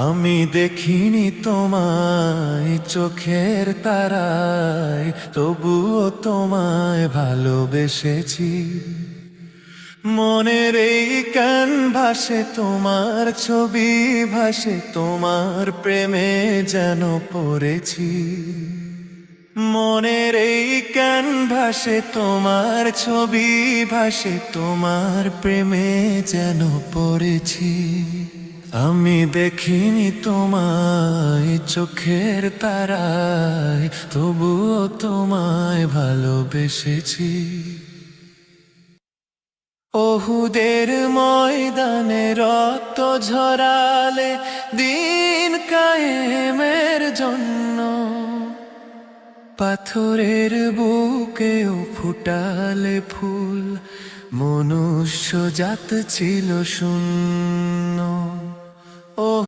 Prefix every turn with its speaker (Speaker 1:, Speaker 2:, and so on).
Speaker 1: আমি দেখিনি তোমায় চোখের তারায়, তবুও তোমায় ভালোবেসেছি। মনের এই ক্যানভাসে তোমার ছবি ভাসে, তোমার প্রেমে যেন পড়েছি। মনের এই ক্যানভাসে তোমার ছবি ভাসে, তোমার প্রেমে যেন পড়েছি। আমি দেখিনি তোমায় চোখের তারায়, তবুও তোমায় ভালোবেসেছি। ওহুদের ময়দানে রক্ত ঝরালে দিন কায়েমের জন্য, পাথরের বুকেও ফুটালে ফুল, মনুষ্য জাত ছিল শূন্য।